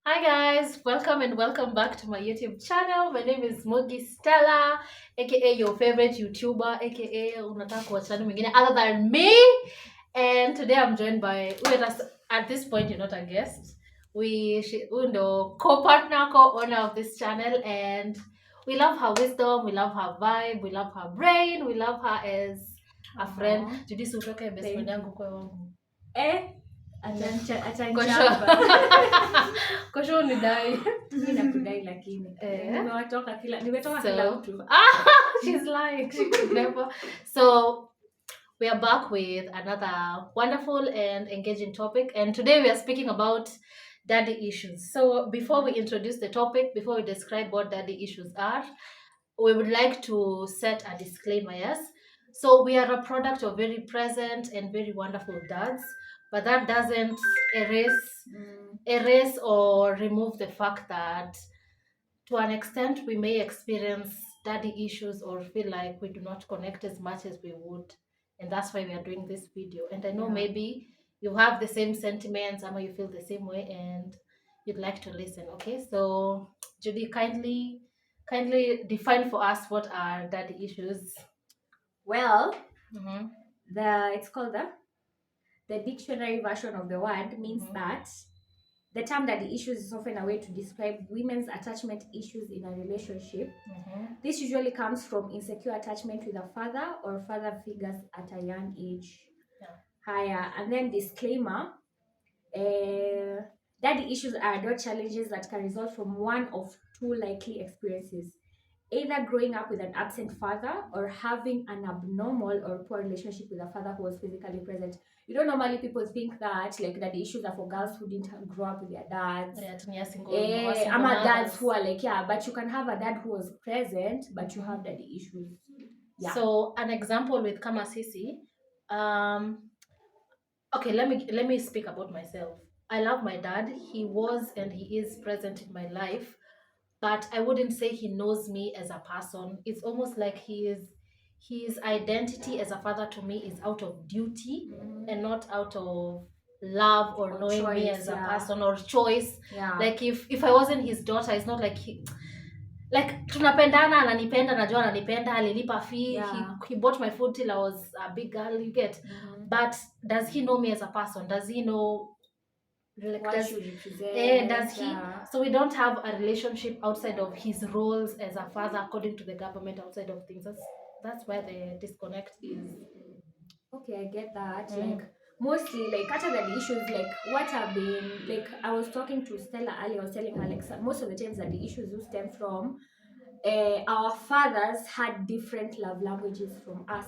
Hi guys, welcome and welcome back to my YouTube channel. My name is Mogi Stella, aka your favorite YouTuber, aka unataka kuachana mwingine other than me. And today I'm joined by at this point you're not a guest. We know co-partner, co-owner of this channel, and we love her wisdom, we love her vibe, we love her brain, we love her as a friend. Judy Sutoke best friend yangu kwa wangu. Kosho ni dai. Mimi nakudai lakini. Nimetoka kila mtu. She's lying. She could never. So we are back with another wonderful and engaging topic, and today we are speaking about daddy issues. So before we introduce the topic, before we describe what daddy issues are, we would like to set a disclaimer. Yes, so we are a product of very present and very wonderful dads, but that doesn't erase or remove the fact that to an extent we may experience daddy issues or feel like we do not connect as much as we would, and that's why we are doing this video. And I know maybe you have the same sentiments or you feel the same way and you'd like to listen. Okay, so Judy, kindly define for us what are daddy issues. Well, Mm-hmm. it's called the dictionary version of the word means that the term daddy issues is often a way to describe women's attachment issues in a relationship. This usually comes from insecure attachment with a father or father figures at a young age. Higher, and then disclaimer. Daddy issues are adult challenges that can result from one of two likely experiences: either growing up with an absent father or having an abnormal or poor relationship with a father who was physically present. You know, normally people think that like that the issues are for girls who didn't grow up with their dads. I'm a dads who are like, but you can have a dad who was present, but you have daddy issues. Yeah. So an example with Kama Sisi, okay, let me speak about myself. I love my dad. He was and he is present in my life, but I wouldn't say he knows me as a person. It's almost like his identity as a father to me is out of duty and not out of love or knowing choice, me as a person or choice. Like if I wasn't his daughter, it's not like like tunapendana, ananipenda, najua ananipenda, alilipa fee, he bought my food till I was a big girl, you get. But does he know me as a person? Does he know like What you represent? does he? So we don't have a relationship outside of his roles as a father according to the government, outside of things. That's where the disconnect is. Okay, I get that. Like mostly like other than the issues, like what have been like I was talking to Stella earlier, I was telling her like most of the times that the issues do stem from our fathers had different love languages from us.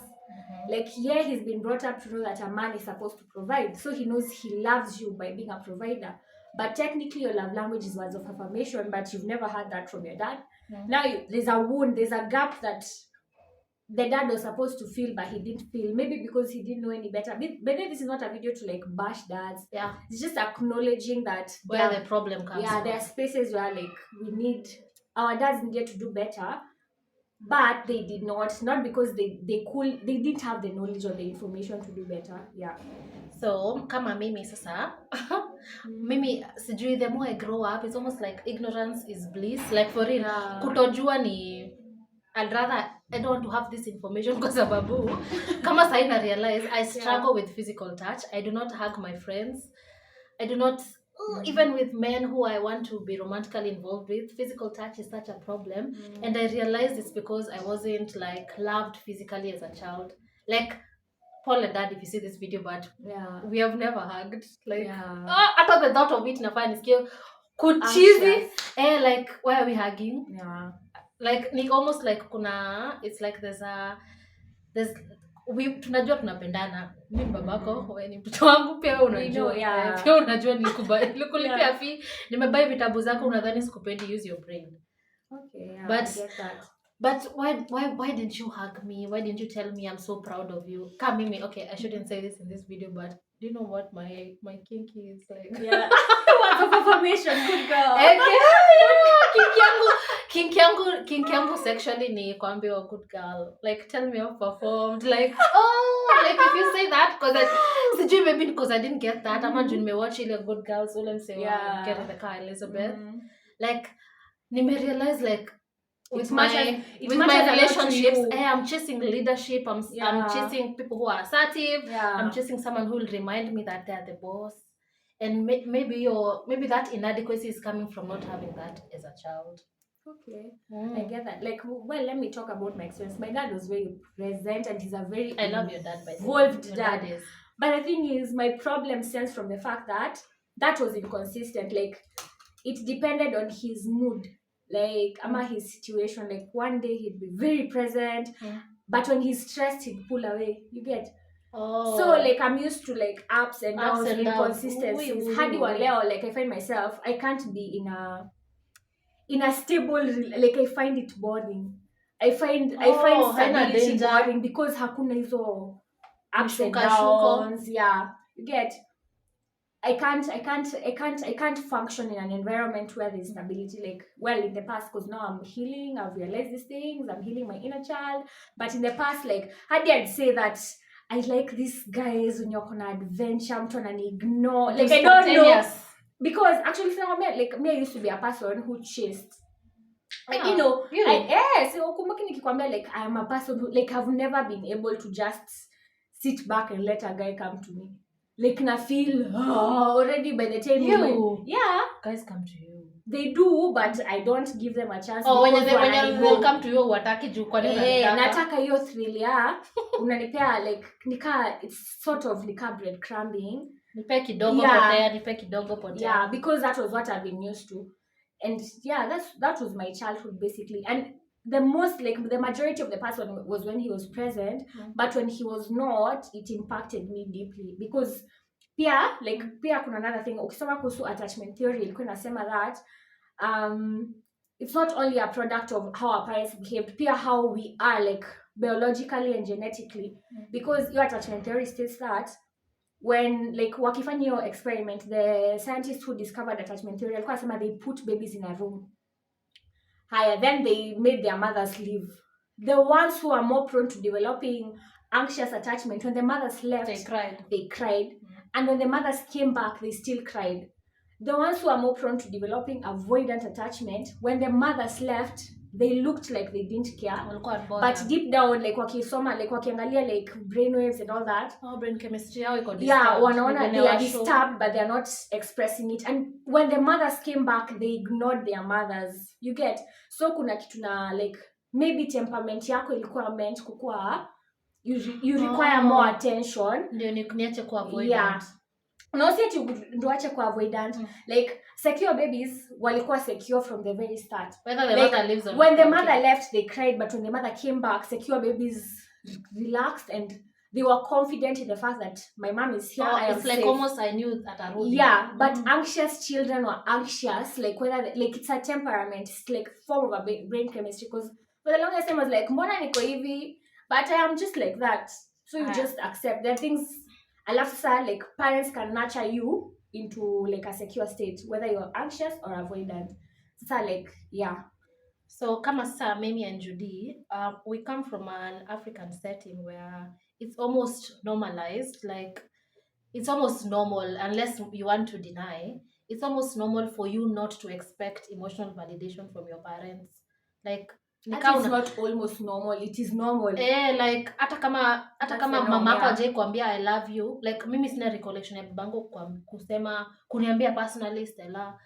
Like he's been brought up to know that a man is supposed to provide, so he knows he loves you by being a provider, but technically your love language is words of affirmation, but you've never had that from your dad. Now there's a wound, there's a gap that the dad was supposed to feel but he didn't feel, maybe because he didn't know any better. But this is not a video to like bash dads. It's just acknowledging that where the problem comes from. There are spaces where like our dads needed to do better, but they did not because they didn't have the knowledge or the information to do better. So kama mimi sasa mimi sijui, the more I grow up it's almost like ignorance is bliss, like for real. Kutojua ni I don't want to have this information kwa sababu kama sahi na realize I struggle with physical touch. I do not hug my friends. I do not even with men who I want to be romantically involved with, physical touch is such a problem. And I realized it's because I wasn't like loved physically as a child. Like Paul and Dad, if you see this video, but we have never hugged. Like after the thought of it nafanya nisikie kuchizi. Like why are we hugging? Like ni almost like it's like there's tunajua tunapendana. Mimi babako, wewe ni mtoto wangu, pia unajua. Pia unajua nilikulipia fee, nimebuy vitabu zako, unadhani sikupendi, use your brain. Okay, I get that. But why didn't you hug me? Why didn't you tell me I'm so proud of you? Come Mimi, okay, I shouldn't say this in this video, but do you know what my kinky is like? Words of affirmation, good girl. kink yangu sexually ni kuambiwa good girl. Like tell me I've performed. Like like if you say that because sijui maybe because I didn't get that. Ama juu nimewatch ile good girls ule mse wa Get in the Car Elizabeth. Like nimerealize like with my relationships, I'm chasing leadership. I'm chasing people who are assertive. I'm chasing someone who will remind me that they're the boss. And maybe that inadequacy is coming from not having that as a child. Okay, I get that. Like, well, let me talk about my experience. My dad was very present, and he's a very I love your dad, by the way. involved dad. Is. But the thing is, my problem stems from the fact that was inconsistent. Like, it depended on his mood, like his situation. Like one day he'd be very present, but when he's stressed, he'd pull away. You get. Oh. So like I'm used to like ups and downs, inconsistencies. Hadi wa leo, like I find myself, I can't be in a stable, like I find it boring. I find stability boring because hakuna hizo ups and downs. Yeah, you get. I can't function in an environment where there's stability. Like, well, in the past, because now I'm healing, I've realized these things, I'm healing my inner child. But in the past, like, I'd say that I like these guys when you're on an adventure, I'm trying to ignore. Like, I don't know. Because actually, me, I used to be a person who chased. Like, you know, like, I am a person who, like, I've never been able to just sit back and let a guy come to me. Like, na feel already by the time guys come to you. They do, but I don't give them a chance. When they come to you, wataki juu kwa nini nataka hiyo thrill ya unanipea like it's sort of breadcrumbing. Nipe kidogo potea. Yeah, because that was what I've been used to. And that was my childhood basically. And the most, like, the majority of the person was when he was present, but when he was not, it impacted me deeply because pia kuna another thing ukisema kuhusu attachment theory ilikuwa inasema that it's not only a product of how our parents behaved, pia how we are, like, biologically and genetically, because your attachment theory states that when, like, wakifanya hiyo experiment, the scientists who discovered attachment theory walikuwa nasema they put babies in a room. Then they made their mothers leave. The ones who are more prone to developing anxious attachment, when the mothers left, they cried. And when the mothers came back, they still cried. The ones who are more prone to developing avoidant attachment, when the mothers left, they looked like they didn't care. But deep down, like wakisoma, like wakiangalia, like brainwaves and all that. Brain chemistry, how it got disturbed. Yeah, wanaona they are disturbed, but they are not expressing it. And when the mothers came back, they ignored their mothers. You get? So kuna kitu na, like, maybe temperament yako ilikuwa meant kukua, you require more attention. Ndio niache kuwa avoidant. Yeah. No, si ati ndo ache kuwa avoidant. Like, secure babies walikuwa secure from the very start. Whether the mother lives or when the mother left, they cried, but when the mother came back, secure babies relaxed and they were confident in the fact that my mom is here. It's like safe. Almost I knew that I would. Yeah, but anxious children were anxious, like whether like it's a temperament, it's like form of a brain chemistry. Because for the longest time I was like, mbona niko hivi, but I am just like that. So you just accept. There are things. I love to say, like, parents can nurture you into like a secure state, whether you're anxious or avoidant. So like, yeah. So kama sasa Mimi and Judy, we come from an African setting where it's almost normalized, like it's almost normal, unless you want to deny, it's almost normal for you not to expect emotional validation from your parents. Like, it's not almost normal, it is normal. Like hata kama mama yako aje kuambia I love you, like mimi sina recollection ya babangu kusema kuniambia personally Stella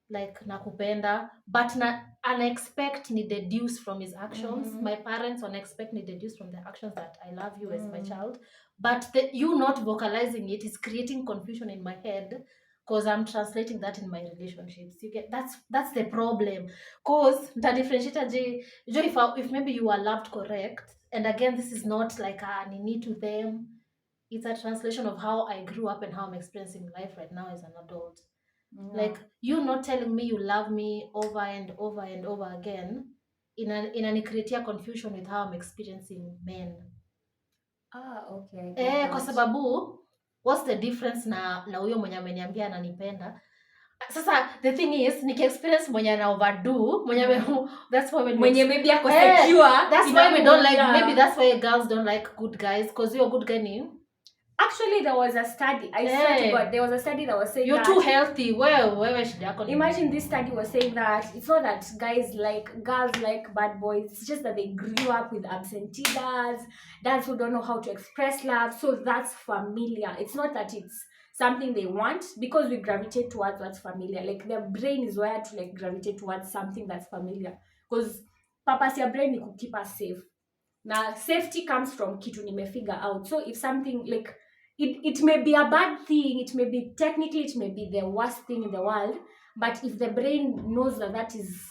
like nakupenda, but ana expect ni deduce from his actions. My parents wana expect ni deduce from the actions that I love you as my child, but you not vocalizing it is creating confusion in my head. Because I'm translating that in my relationships. You get that's the problem. Because the differentiator, if maybe you are loved correct, and again this is not like a nini to them. It's a translation of how I grew up and how I'm experiencing life right now as an adult. Like you not telling me you love me over and over and over again, in an creating confusion with how I'm experiencing men. Okay. Kwa sababu what's the difference na huyo mwenye ameniambia ananipenda? Sasa the thing is niki experience mwenye ana overdo mwenye that's why when mwenye maybe ako secure, that's why we don't like maybe that's why girls don't like good guys because you're a good guy ni actually there was a study I swear to God there was a study that was saying you're that too healthy wewe shida yako imagine this study was saying that it's not that girls like bad boys, it's just that they grew up with absentee dads who don't know how to express love, so that's familiar. It's not that it's something they want, because we gravitate towards what's familiar. Like their brain is wired to like gravitate towards something that's familiar, because purpose your brain is to keep us safe. Now safety comes from kitu nimefigure out. So if something like it may be a bad thing, it may be technically it may be the worst thing in the world, but if the brain knows that is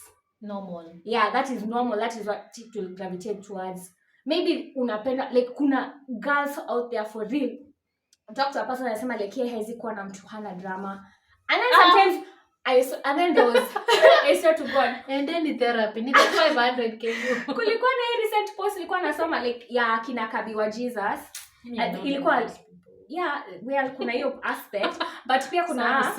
normal, that is normal, that is what it will gravitate towards. Maybe unapenda like kuna girls out there for real talk to a person anasema like yeye hawezi kuwa na mtu hana drama, and then sometimes and then there was I swear to God, and then the therapy ni 500 kg. Kulikuwa na hii recent post ilikuwa nasoma like ya kina Kabiwa Jesus, ilikuwa well kuna hiyo aspect but pia kuna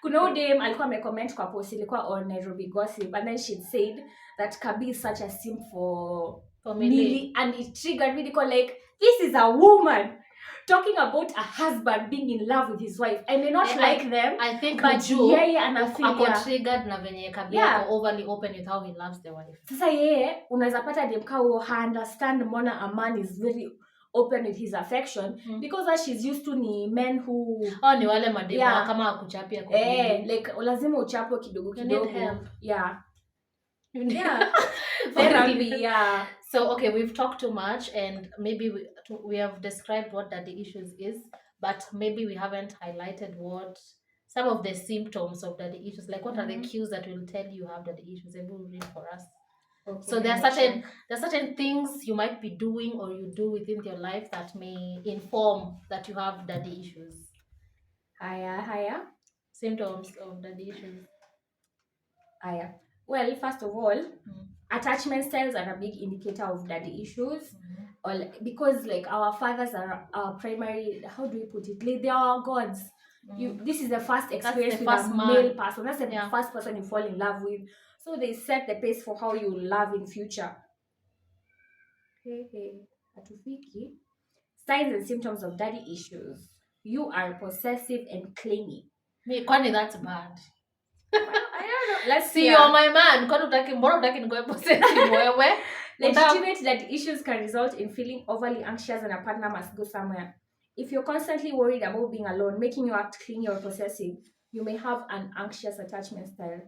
kuna udem alikuwa amecomment kwa post ilikuwa on Nairobi Gossip, and then she said that Kabi is such a simp for Millie, and it triggered me because like this is a woman talking about a husband being in love with his wife. I may not like them, I think, but yeye anafeel triggered na venye Kabi ako overly open with how he loves the wife. Sasa yeye unaweza pata dem kao understand mbona a man is very open with his affection, because that she's used to ni men who ni wale mademu kama akuchapia kwa like lazima uchapo kidogo therapy. So okay, we've talked too much, and maybe we have described what daddy issues is, but maybe we haven't highlighted what some of the symptoms of daddy issues, like what are the cues that will tell you have daddy issues. Maybe we'll read for us. Okay, so there are certain things you might be doing or you do within your life that may inform that you have daddy issues. Higher symptoms of daddy issues. Well, first of all, attachment styles are a big indicator of daddy issues. Or because like our fathers are our primary, how do we put it? Like they are our gods. This is the first experience with a male person. That's the first person you fall in love with. So they set the pace for how you love in future. Hatufiki. Signs and symptoms of daddy issues. You are possessive and clingy. Kwani that's bad. I don't know. Let's see. You're my man. Kwani mbona utaki nikuwe possessive wewe? Legitimate daddy issues can result in feeling overly anxious and a partner must go somewhere. If you're constantly worried about being alone, making you act clingy or possessive, you may have an anxious attachment style.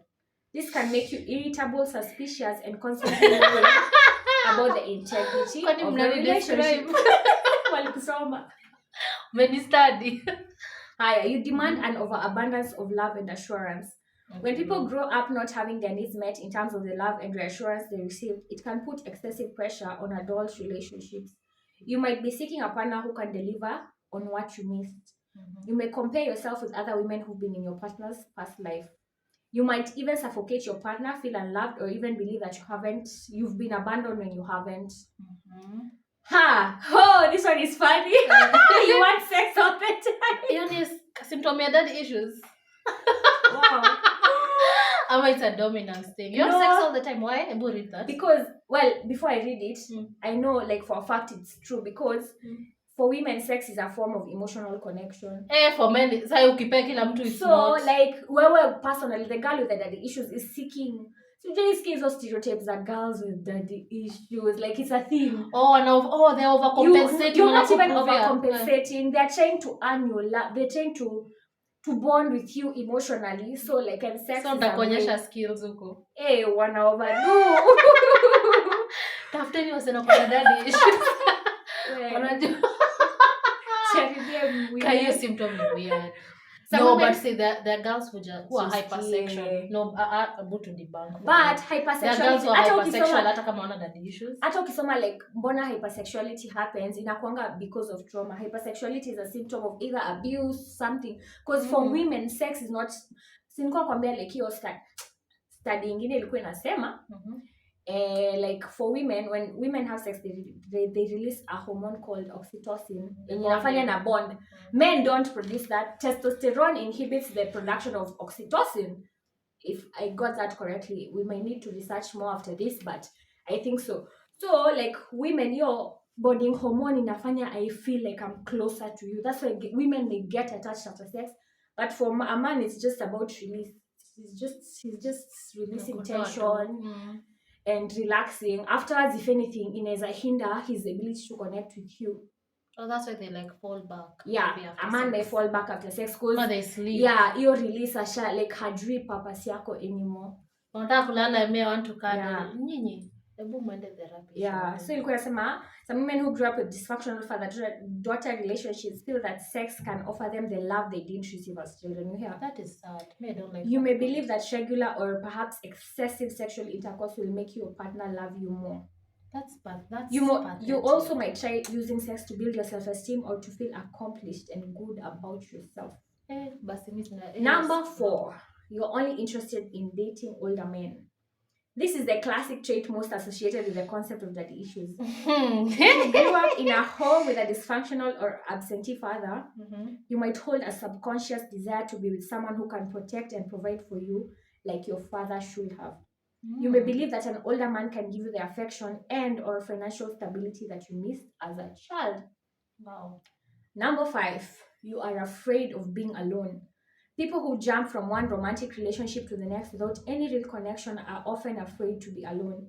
This can make you irritable, suspicious, and constantly worried about the integrity of the relationship. Many study. You demand an overabundance of love and assurance. When people grow up not having their needs met in terms of the love and reassurance they receive, it can put excessive pressure on adult relationships. You might be seeking a partner who can deliver on what you missed. You may compare yourself with other women who've been in your partner's past life. You might even suffocate your partner, feel unloved, or even believe that you've been abandoned when you haven't. This one is funny. You want sex all the time. It is symptom of daddy issues. Wow. It's a dominance thing. You want sex all the time. Why? I read that. Because, before I read it, I know like for a fact it's true, because for women, sex is a form of emotional connection. For men, so kila mtu is not. So like, wewe personally, the girl with the daddy issues is seeking. So these kids are stereotypes that girls with daddy issues, like it's a thing. They're overcompensating. You're not even overcompensating. They're trying to earn your love. They're trying to bond with you emotionally. So like, and sex so is a way. Skills huko. Wana overdo. Tafuteni wasena kwa daddy issues. Unajua. Kayo symptom ni weird. But see, there are girls who are hypersexual. About to debunk. But hypersexual. There are girls who are hypersexual hata kama wana daddy issues. Hata ukisoma like mbona hypersexuality happens, inakuanga because of trauma. Hypersexuality is a symptom of either abuse, something. Because for women, sex is not. Sinikuwa kwambia like hiyo study ingine ilikuwa inasema like for women, when women have sex, they release a hormone called oxytocin. The Inafanya bonding. na bond. Men don't produce that. Testosterone inhibits the production of oxytocin. If I got that correctly, we might need to research more after this, but I think so. So like women, your bonding hormone inafanya I feel like I'm closer to you. That's why women may get attached after sex, but for a man, it's just about release. He's just releasing tension and relaxing. Afterwards, if anything, inaweza hinder his ability to connect with you. Oh, that's why they like fall back. Yeah, maybe after a man may sex. fall back after sex Or cause they sleep. yeah, hiyo release asha like hajui purpose yako anymore. Wanataka kulala, me want to cuddle. Yeah. Nyinyi, hebu mwende therapy. Yeah, so ilikuwa nasema some women who grew up with dysfunctional father-daughter relationships feel that sex can offer them the love they didn't receive as children. You hear? That is sad. Me, I don't like You that. may believe that regular or perhaps excessive sexual intercourse will make your partner love you more. That's bad. That's You also might try using sex to build your self-esteem or to feel accomplished and good about yourself. Number 4, you're only interested in dating older men. This is the classic trait most associated with the concept of daddy issues. If you grew up in a home with a dysfunctional or absentee father, you might hold a subconscious desire to be with someone who can protect and provide for you like your father should have. You may believe that an older man can give you the affection and or financial stability that you missed as a child. Wow. Number 5, you are afraid of being alone. People who jump from one romantic relationship to the next without any real connection are often afraid to be alone.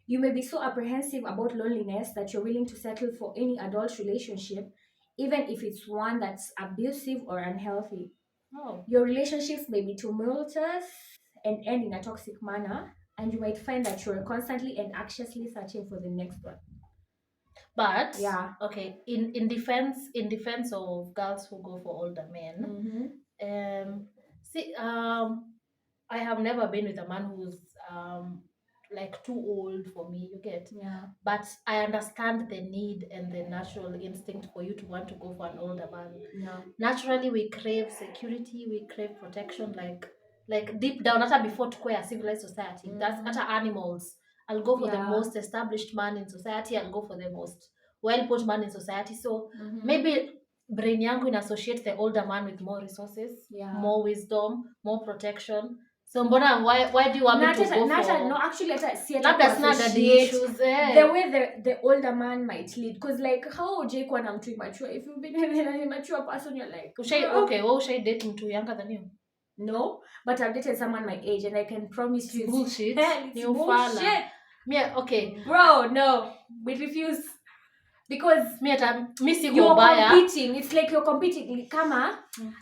You may be so apprehensive about loneliness that you're willing to settle for any adult relationship, even if it's one that's abusive or unhealthy. Oh. Your relationships may be tumultuous and end in a toxic manner, and you might find that you're constantly and anxiously searching for the next one. But yeah, okay, in defense of girls who go for older men, I have never been with a man who's like too old for me, you get. Yeah. But I understand the need and the natural instinct for you to want to go for an older man. Yeah. Naturally we crave security, we crave protection, like deep down, hata before tukue a civilized society. That's hata animals. I'll go for the most established man in society, I'll go for the most well-put man in society. So maybe brain yangu in associate the older man with more resources, more wisdom, more protection. So mbona why do you want me to go for? No, actually see that's not the issues. The way the older man might lead, because like how Jake when I'm too immature, if you've been an immature person, you're like should I date mtu younger than you? No, but I've dated someone my age and I can promise you bullshit. It's bullshit. Yeah, okay. Bro, no. We refuse. Because you're competing. It's like you're competing. Kama,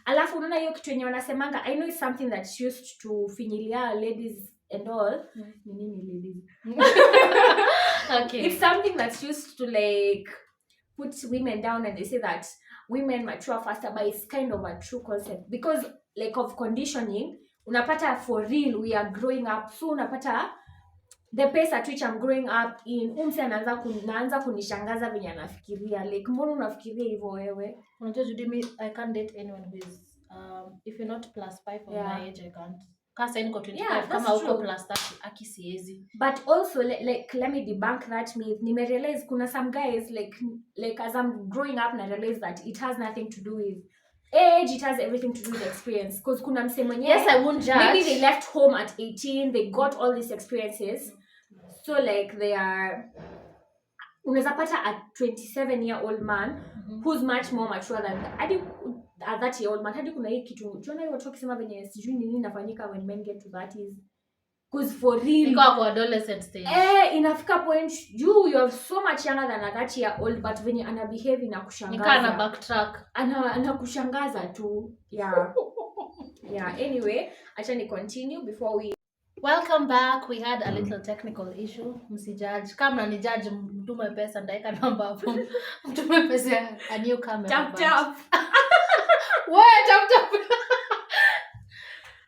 alafu unaona hiyo kitu yenye wanasemanga, I know it's something that's used to finyilia ladies and all. Nini ladies? Okay. It's something that's used to like put women down, and they say that women mature faster, but it's kind of a true concept because like of conditioning. Unapata for real we are growing up, so unapata the pace at which I'm growing up in naanza kunishangaza venye anafikiria, like mbona unafikiria hivyo wewe? Unajua Judy, I can't date anyone who is if you're not +5 of my age, I can't. Kasa niko 25 kama uko +30 aki siezi. But also like let me debunk that myth. Nimerealize kuna some guys like as I'm growing up na realize that it has nothing to do with age, it has everything to do with experience. Because kuna mse mwenye, yes, I won't judge. Maybe they left home at 18, they got all these experiences. So like they are, unaweza pata a 27-year-old man who's much more mature than a 30-year-old man. Hadi kuna hii kitu, tunaona hiyo watu wakisema venye sijui nini inafanyika when men get to 30s. Because for real, iko adolescent stage. Inafika point you are so much younger than a 30-year-old, but venye ana behave inakushangaza. Nikana backtrack. Anakushangaza tu. Yeah. Yeah, anyway, acha ni continue before we welcome back. We had a little technical issue. Msijudge. Kama ni judge mtume pesa ndaika namba hapo. Mtume pesa a new camera. Tap. What? Tap.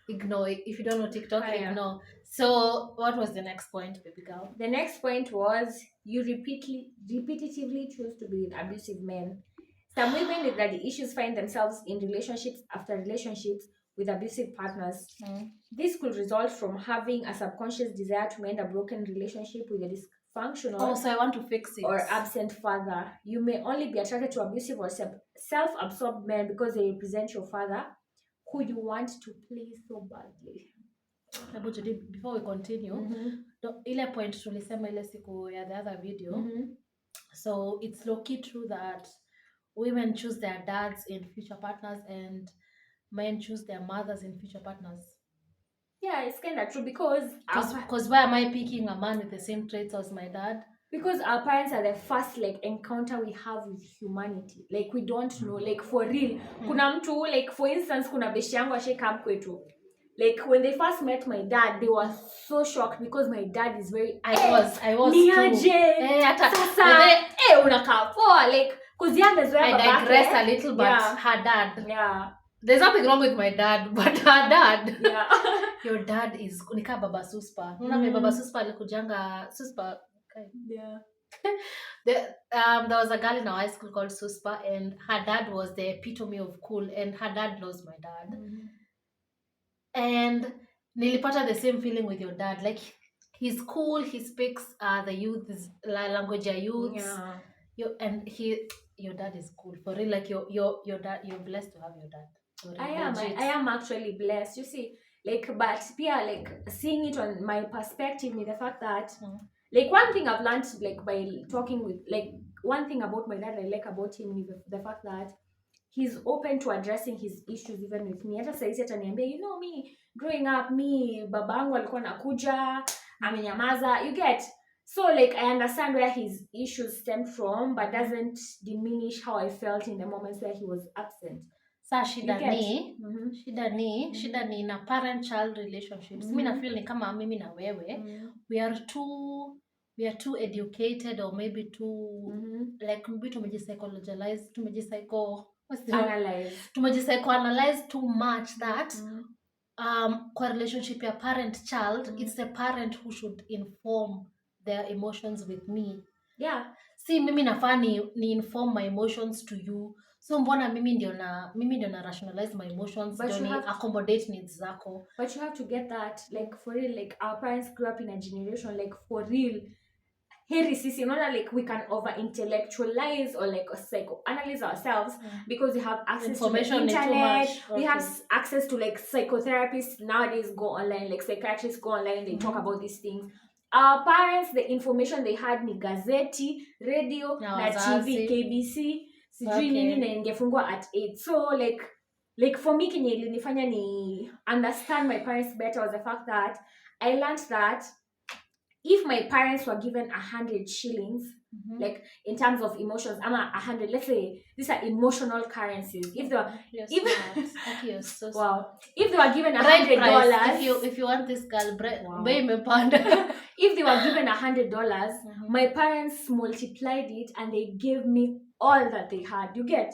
Ignore. If you don't know TikTok, ignore. So, what was the next point, baby girl? The next point was you repetitively choose to be with abusive men. Some women with daddy issues find themselves in relationships after relationships with abusive partners. Mm. This could result from having a subconscious desire to mend a broken relationship with a dysfunctional Oh, so I want to fix it. or absent father. You may only be attracted to abusive or self-absorbed men because they represent your father, who you want to please so badly. Hebu Judy, before we continue, ile point tulisema ile siku ya the other video. So it's low-key true that women choose their dads in future partners and men choose their mothers in future partners. Yeah, it's kind of true because why am I picking a man with the same traits as my dad? Because our parents are the first like encounter we have with humanity. Like we don't know, like for real. Kuna mtu, like for instance, kuna beshi yangu ashika kwetu. Like when they first met my dad, they were so shocked because my dad is very. I was niaje, too. Sasa, unakaa poa, like cause yeah, there's where I digress a little, but her dad. Yeah. There's nothing wrong with my dad, but her dad. Yeah. Your dad is nika Baba Suspa. Baba Suspa alikujanga Suspa. Okay. Yeah. There was a girl in our high school called Suspa, and her dad was the epitome of cool, and her dad knows my dad. And nilipata the same feeling with your dad. Like he's cool, he speaks the youth's language of youths. Yeah. Your dad is cool. For real, like your dad, you're blessed to have your dad. I am actually blessed. You see, like, but yeah, like seeing it on my perspective is the fact that like one thing I've learned like by talking with like one thing about my dad I like about him is the fact that he's open to addressing his issues even with me. Hata saizi ataniambia, you know me growing up, me babangu alikuwa nakuja amenyamaza, you get. So like I understand where his issues stem from, but doesn't diminish how I felt in the moments where he was absent. Sa shida ni na parent child relationships. Mimi na feel ni kama mimi na wewe we are too educated or maybe too like maybe tumejipsychologize, tumejipsychoanalyze too much that kwa relationship ya parent child it's the parent who should inform their emotions with me. Yeah. See, mimi nafaa ni inform my emotions to you. So mbona mimi ndio na rationalize my emotions, ndio ni accommodate needs zako. But you have to get that, like for real, like our parents grew up in a generation, like for real. Heri sisi, not like we can over intellectualize or like psychoanalyze ourselves because we have access information to the internet. Okay. We have access to like psychotherapists nowadays go online, like psychiatrists go online, they talk about these things. Our parents, the information they had ni gazeti, radio, na TV, KBC, sijui nini na ingefungwa at 8. So like for me kenye ilinifanya ni understand my parents better was the fact that I learned that if my parents were given 100 shillings, like in terms of emotions, I'm 100. Let's say these are emotional currencies. If they were, if they were given $100, if you want this girl, if they were given $100, my parents multiplied it and they gave me all that they had. You get,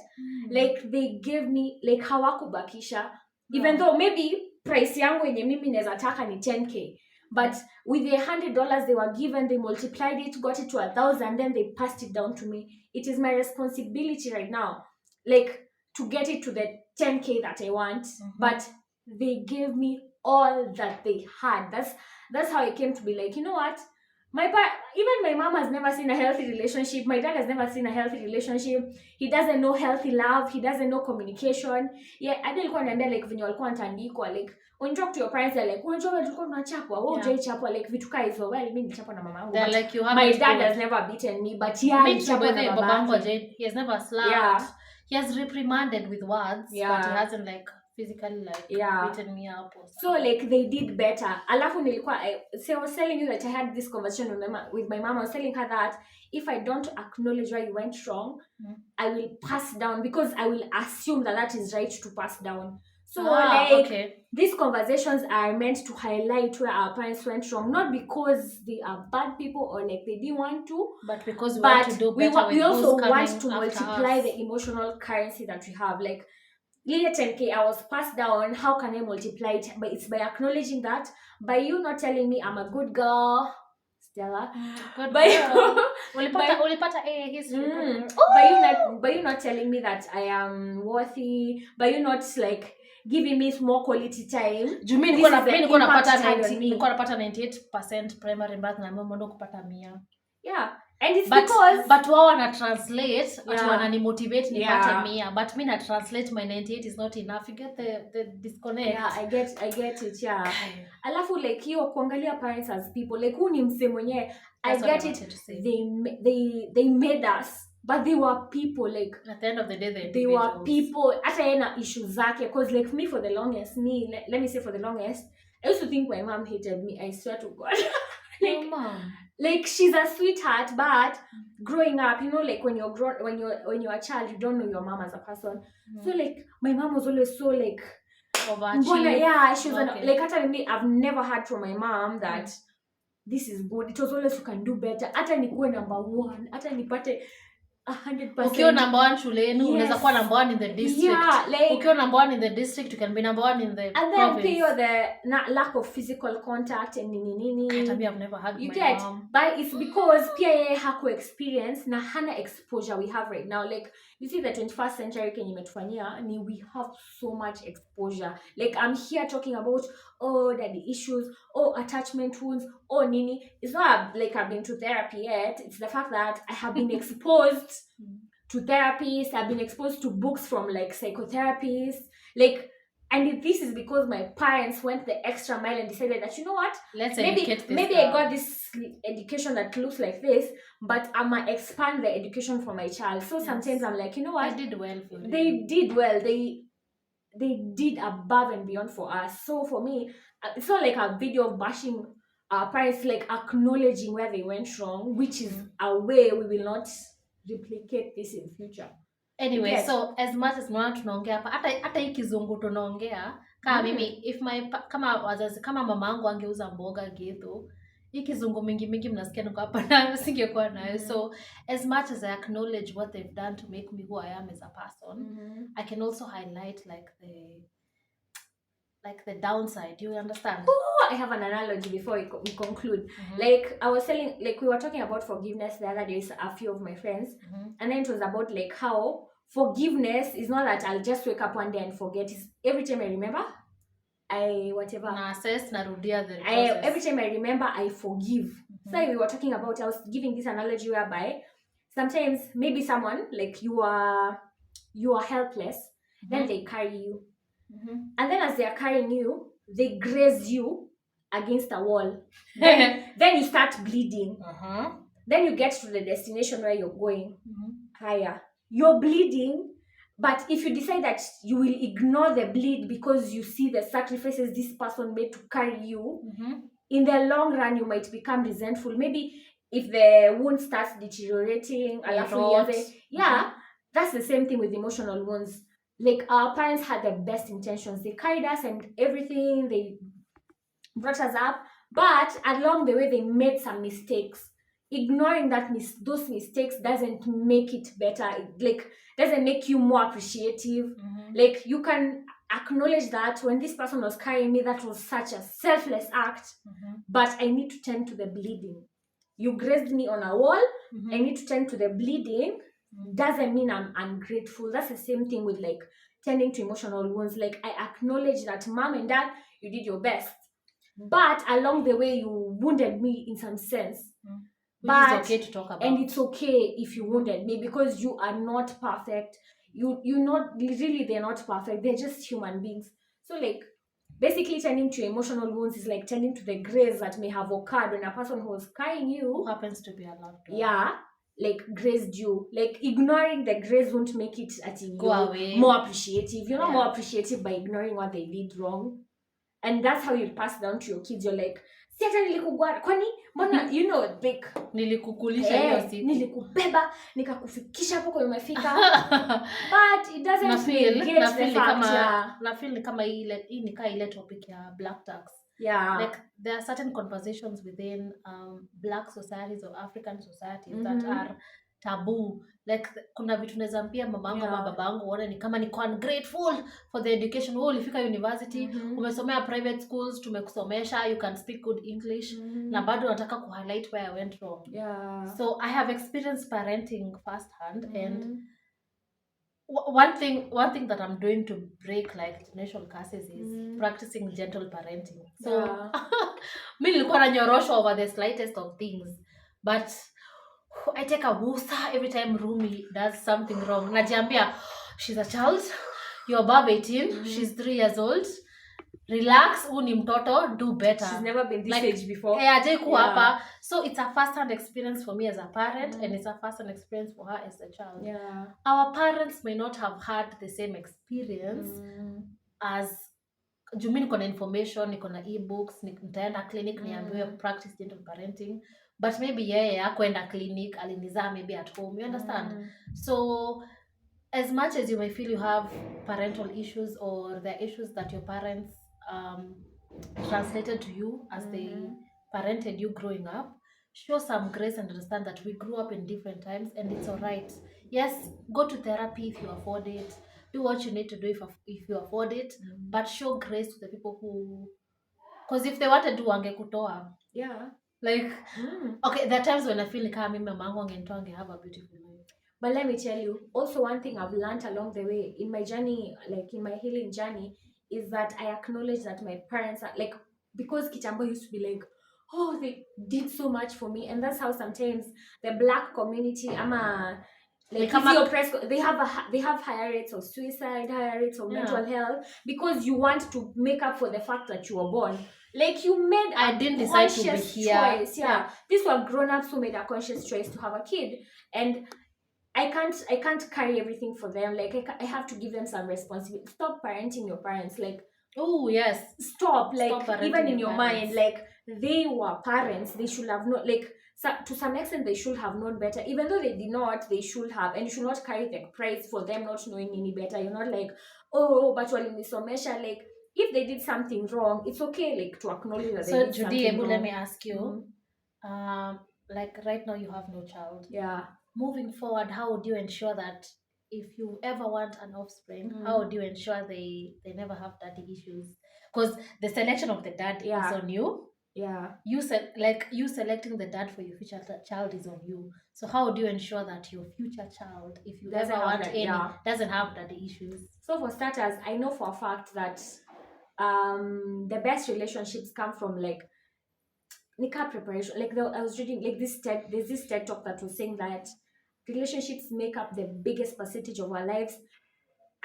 like they gave me like hawakubakisha, even though maybe price yangu yenye mimi naweza taka ni 10k. But with the $100 they were given, they multiplied it, got it to 1,000, then they passed it down to me. It is my responsibility right now, like to get it to the 10k that I want. But they gave me all that they had. That's how I came to be like, you know what? Even my mom has never seen a healthy relationship. My dad has never seen a healthy relationship. He doesn't know healthy love. He doesn't know communication. Yeah, I don't know like venye walikuwa wanatandikwa like when you talk to your parents they're like unajua tulikuwa tunachapwa wewe hujaichapwa like vitu kai hivyo. Well, mimi nilichapwa na mama yangu. Like my dad has never beaten me, but yeah, alichapwa na baba yangu. He has never slapped. He has reprimanded with words, but he hasn't like physically like beaten me up or something. So like they did better. Alafu nilikuwa I was telling you that I had this conversation with my mom. I was telling her that if I don't acknowledge where you went wrong, I will pass down because I will assume that is right to pass down. So these conversations are meant to highlight where our parents went wrong, not because they are bad people or like they didn't want to, but because we want to do better. We also want to multiply the emotional currency that we have. Like Lily 10k, I was passed down. How can I multiply it? But it's by acknowledging that, by you not telling me I'm a good girl, Stella. Ulipata a history. By you not telling me that I am worthy. By you not like giving me more quality time. Juu mimi This nilikuwa is the nilikuwa impact napata it had on 90 me. nilikuwa napata 98% primary math na mimi ndo kupata 100. Yeah. And it's But because wao wana translate ati Yeah. wanani motivate nipate Yeah. 100, but mimi na translate my 98 is not enough. You get the disconnect. yeah, I get it, yeah. Alafu like hiyo kuangalia parents as people, like who ni mse mwenyewe, I That's what get I it. wanted to say. They made us, but they were people, like At the end of the day they were individuals. people. Hata yena issues zake, because like me for the longest, let me say for the longest, I used to think my mom hated me. I swear to God. Your mom. Like she's a sweetheart, but growing up, you know, like when you're a child, you don't know your mom as a person. So like my mom was always so like Overachieve. yeah, she was Okay. like hata mimi, I've never heard from my mom that this is good. It was always you can do better. Hata nikuwe number 1, hata nipate 100%. Ukiwa number 1 shuleni, Yes. unaweza kuwa number 1 in the district. Yeah, like Ukiwa number 1 in the district, you can be number 1 in the and then province. pay the lack of physical contact and nini. Hata mimi I've never had You my get, mom. but it's because pia yeye haku experience na hana exposure we have right now. Like you see the 21st century kenye imetufanyia ni we have so much exposure. Like I'm here talking about daddy issues, attachment wounds, nini. It's not like I've been to therapy yet. It's the fact that I have been exposed to therapists. I've been exposed to books from like psychotherapists, like. And this is because my parents went the extra mile and decided that, you know what, Let's maybe educate this maybe girl. I got this education that looks like this, but I might expand the education for my child. So sometimes I'm like, you know what, I did well for you. they did well. They did above and beyond for us. So for me, it's not like a video of bashing our parents, like acknowledging where they went wrong, which is a way we will not replicate this in future. Anyway, Yes. so as much as mwana tunaongea hapa, hata hii kizungu tunaongea kama mimi, if kama wazazi, kama mama yangu angeuza mboga Githu, hii kizungu mingi mnasikia niko hapa na singekuwa nayo. So as much as I acknowledge what they've done to make me who I am as a person, I can also highlight like the downside. Do you understand? I have an analogy before we conclude. Like I was telling, like we were talking about forgiveness the other day, a few of my friends, and then it was about like how forgiveness is not that I'll just wake up one day and forget. It's every time I remember, Na assess, narudia the process. every time I remember, I forgive. So we were talking about, I was giving this analogy whereby sometimes maybe someone like you are helpless, then they carry you, and then as they are carrying you, they graze you against a wall. Then you start bleeding. Then you get to the destination where you're going. Higher. You're bleeding, but if you decide that you will ignore the bleed because you see the sacrifices this person made to carry you, in the long run you might become resentful. Maybe if the wound starts deteriorating, that's the same thing with emotional wounds. Like our parents had the best intentions. They carried us and everything. They brought us up, but along the way they made some mistakes. Ignoring those mistakes doesn't make it better. It doesn't make you more appreciative. Like you can acknowledge that when this person was carrying me, that was such a selfless act, but I need to tend to the bleeding. You grazed me on a wall, I need to tend to the bleeding. Doesn't mean I'm ungrateful. That's the same thing with like tending to emotional wounds. Like I acknowledge that mom and dad, you did your best, but along the way you wounded me in some sense. Which is okay to talk about. And it's okay if you wounded me because you are not perfect. They're not perfect. They're just human beings. So like basically tending to emotional wounds is like tending to the grace that may have occurred when a person who was carrying you, who happens to be a loved one, like grazed you. Like ignoring the grace won't make it go away more appreciative. You're not more appreciative by ignoring what they did wrong. And that's how you pass down to your kids. You're like, si hata nilikugwara kwani mbona you know like nilikukulisha hiyo siku, nilikubeba nikakufikisha hapo kwa umefika. But it doesn't negate the fact. Na feel kama hii ni ile topic ya black tax. Like there are certain conversations within black societies or African societies that are taboo. Like kuna vitu naweza mpia mamangu ama babangu uone ni kama niko ungrateful for the education. Ulifika university, umesomea private schools, tumekusomesha, you can speak good English, na bado nataka ku highlight where I went wrong. So I have experienced parenting firsthand, and one thing that I'm doing to break like generational curses is practicing gentle parenting. So Yeah. mi nilikuwa nanyorosha over the slightest of things, but I take a wusa every time Rumi does something wrong. Najiambia, she's a child, you're above 18, she's 3 years old. Relax, huu ni mtoto, do better. She's never been this Like, age before. ajai kuwa hapa. So it's a first-hand experience for me as a parent, and it's a first-hand experience for her as a child. Yeah. Our parents may not have had the same experience as juu mi niko na information, niko na ebooks, nitaenda clinic niambiwe practice gentle parenting, but maybe yeye hakuenda clinic, alinizaa maybe at home, you understand? So as much as you may feel you have parental issues or the issues that your parents translated to you as they parented you growing up, show some grace and understand that we grew up in different times and it's all right. Yes, go to therapy if you afford it, do what you need to do if you afford it, but show grace to the people who, because if they wanted to wangekutoa. Yeah. Like okay, there are times when I feel like mimi mamangu angenitoa have a beautiful life. But let me tell you, also one thing I've learned along the way in my journey, like in my healing journey, is that I acknowledge that my parents are like, because Kitambo used to be like, oh, they did so much for me, and that's how sometimes the Black community, like they have higher rates of suicide, higher rates of mental health, because you want to make up for the fact that you were born. Like you made I didn't decide to be here. Choice. Yeah. These were grown-ups who made a conscious choice to have a kid, and I can't carry everything for them. Like I have to give them some responsibility. Stop parenting your parents. Like, oh yes, stop. Like stop even in your parents. mind, like they were parents. They should have known. Like to some extent, they should have known better. Even though they did not, they should have. And you should not carry the price for them not knowing any better. You're not like, oh, but walinisomesha. Like if they did something wrong, it's okay. Like to acknowledge that. So they did Judy, something wrong. let me ask you. Like right now you have no child. Yeah. Moving forward, how would you ensure that if you ever want an offspring, how would you ensure they never have daddy issues? Because the selection of the dad is on you. Yeah. You selecting the dad for your future child is on you. So how would you ensure that your future child, if you ever want any, doesn't have daddy issues? So for starters, I know for a fact that the best relationships come from like Nika preparation. Like I was reading like there's this TED talk that was saying that relationships make up the biggest percentage of our lives,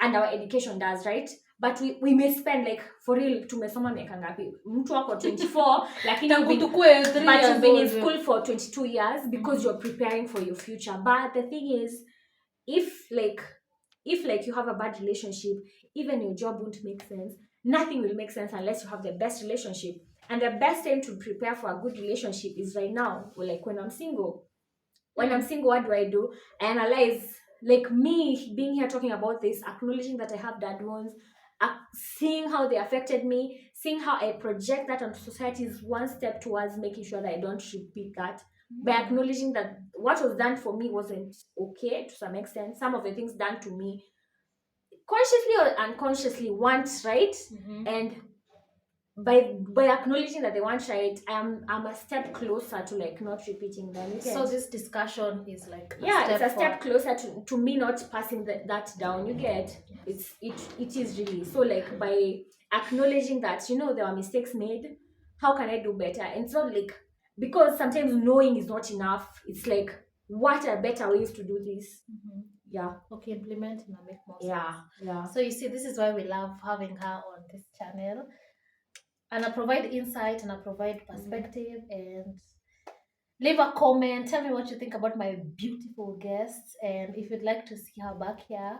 and our education does, right? But we may spend like for real tumesoma miaka ngapi? Mtu wako 24 lakini you've been in school for 22 years because you're preparing for your future. But the thing is, if you have a bad relationship, even your job won't make sense. Nothing will make sense unless you have the best relationship. And the best time to prepare for a good relationship is right now, or like when I'm single. When I'm single, what do? I analyze, like me being here talking about this, acknowledging that I have dad wounds, seeing how they affected me, seeing how I project that onto society is one step towards making sure that I don't repeat that. By acknowledging that what was done for me wasn't okay to some extent. Some of the things done to me, consciously or unconsciously, weren't right. And by acknowledging that they weren't right, I'm a step closer to like not repeating them. So this discussion is like it's a step closer to me not passing that down. You get it is really so like by acknowledging that there are mistakes made. How can I do better? And it's not like because sometimes knowing is not enough. It's like what are better ways to do this? Yeah. Okay, implement and make more sense. Yeah. So you see, this is why we love having her on this channel. And I provide insight and I provide perspective and leave a comment. Tell me what you think about my beautiful guests. And if you'd like to see her back here,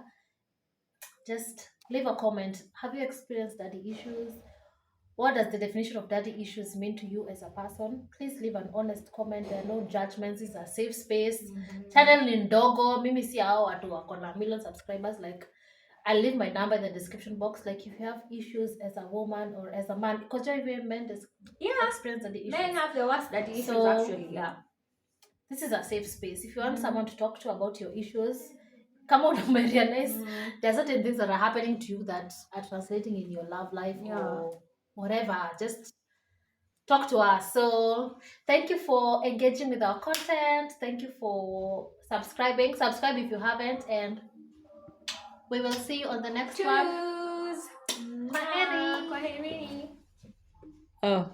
just leave a comment. Have you experienced daddy issues? What does the definition of daddy issues mean to you as a person? Please leave an honest comment. There are no judgments. This is a safe space. Channel ni ndogo. Mimi si hao watu wako na million subscribers. Like, I'll leave my number in the description box. Like, if you have issues as a woman or as a man, because even men experience daddy issues. Men have the worst daddy issues, actually. Yeah. This is a safe space. If you want someone to talk to about your issues, come on, I realize there are certain things that are happening to you that are translating in your love life or whatever. Just talk to us. So thank you for engaging with our content. Thank you for subscribing. Subscribe if you haven't, and We will see you on the next one. Choose. Kwaheri. Kwaherini. Oh.